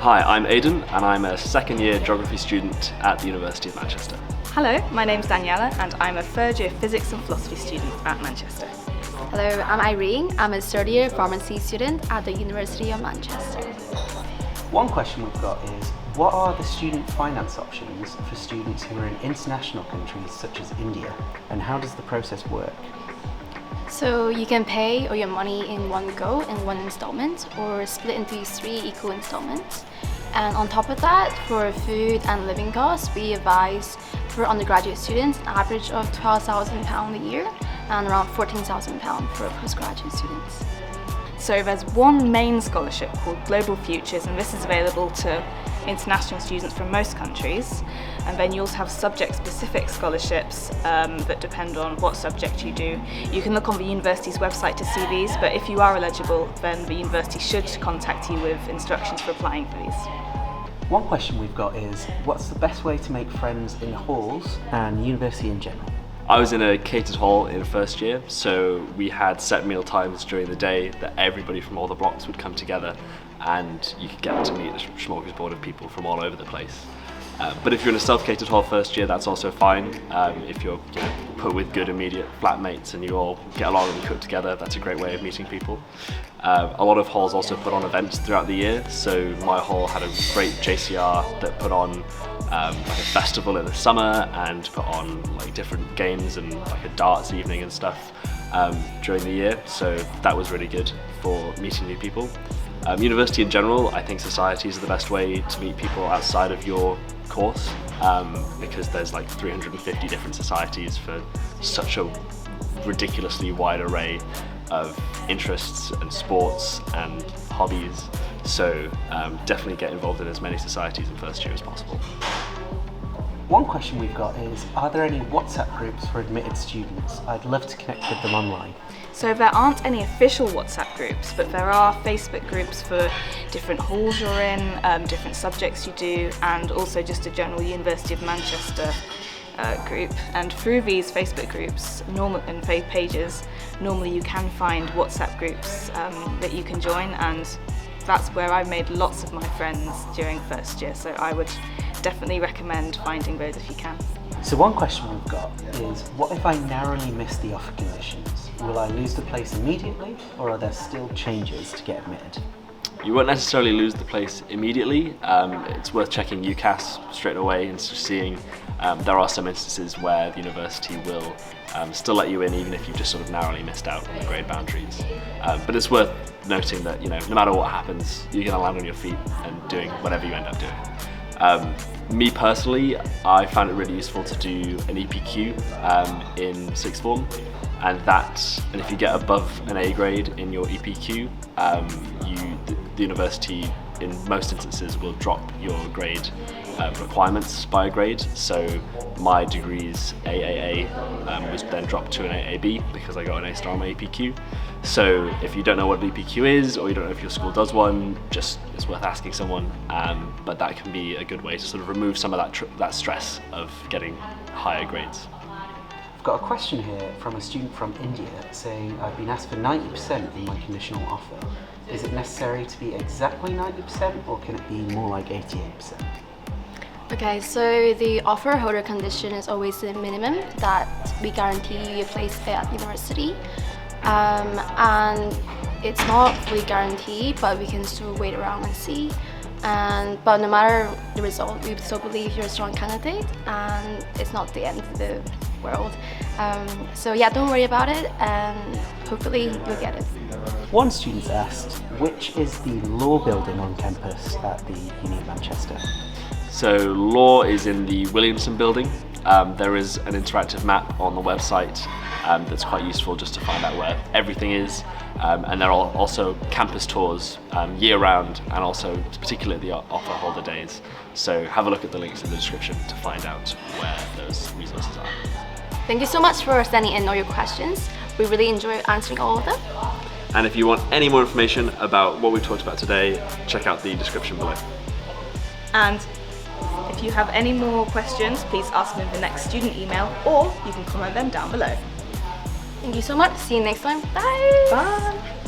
Hi, I'm Aidan and I'm a second year geography student at the University of Manchester. Hello, my name's Daniela and I'm a third year physics and philosophy student at Manchester. Hello, I'm Irene. I'm a third year pharmacy student at the University of Manchester. One question we've got is, what are the student finance options for students who are in international countries such as India, and how does the process work? So you can pay all your money in one go in one installment or split into 3 equal installments. And on top of that, for food and living costs, we advise for undergraduate students an average of £12,000 a year and around £14,000 for postgraduate students. So there's one main scholarship called Global Futures, and this is available to international students from most countries. And then you also have subject-specific scholarships that depend on what subject you do. You can look on the university's website to see these, but if you are eligible, then the university should contact you with instructions for applying for these. One question we've got is, what's the best way to make friends in halls and university in general? I was in a catered hall in first year, so we had set meal times during the day that everybody from all the blocks would come together and you could get to meet a smorgasbord of people from all over the place. But if you're in a self-catered hall first year, that's also fine. If you're put with good immediate flatmates and you all get along and cook together, that's a great way of meeting people. A lot of halls also put on events throughout the year, so my hall had a great JCR that put on like a festival in the summer and put on like different games and like a darts evening and stuff during the year, so that was really good for meeting new people. University in general, I think societies are the best way to meet people outside of your course because there's like 350 different societies for such a ridiculously wide array of interests and sports and hobbies, so definitely get involved in as many societies in first year as possible. One question we've got is, are there any WhatsApp groups for admitted students? I'd love to connect with them online. So there aren't any official WhatsApp groups, but there are Facebook groups for different halls you're in, different subjects you do, and also just a general University of Manchester group. And through these Facebook groups and pages, normally you can find WhatsApp groups that you can join, and that's where I made lots of my friends during first year, so I would definitely recommend finding those if you can. So one question we've got is, what if I narrowly miss the offer conditions? Will I lose the place immediately, or are there still changes to get admitted? You won't necessarily lose the place immediately. It's worth checking UCAS straight away and seeing there are some instances where the university will still let you in even if you've just sort of narrowly missed out on the grade boundaries. But it's worth noting that no matter what happens, you're going to land on your feet and doing whatever you end up doing. Me personally, I found it really useful to do an EPQ in sixth form, and if you get above an A grade in your EPQ, the university in most instances will drop your grade requirements by a grade. So my degree's AAA was then dropped to an AAB because I got an A star on my EPQ. So if you don't know what an EPQ is, or you don't know if your school does one, it's worth asking someone. But that can be a good way to sort of remove some of that stress of getting higher grades. I've got a question here from a student from India saying, I've been asked for 90% in my conditional offer. Is it necessary to be exactly 90%, or can it be more like 88%? Okay, so the offer holder condition is always the minimum that we guarantee you a place at university. And it's not fully guaranteed, but we can still wait around and see. But no matter the result, we still believe you're a strong candidate, and it's not the end of the world. So yeah, don't worry about it, and hopefully you'll get it. One student asked, which is the law building on campus at the Uni of Manchester? So law is in the Williamson building. There is an interactive map on the website that's quite useful just to find out where everything is. And there are also campus tours year-round, and also particularly at the offer holder days. So have a look at the links in the description to find out where those resources are. Thank you so much for sending in all your questions. We really enjoy answering all of them. And if you want any more information about what we've talked about today, check out the description below. And if you have any more questions, please ask them in the next student email, or you can comment them down below. Thank you so much. See you next time. Bye. Bye.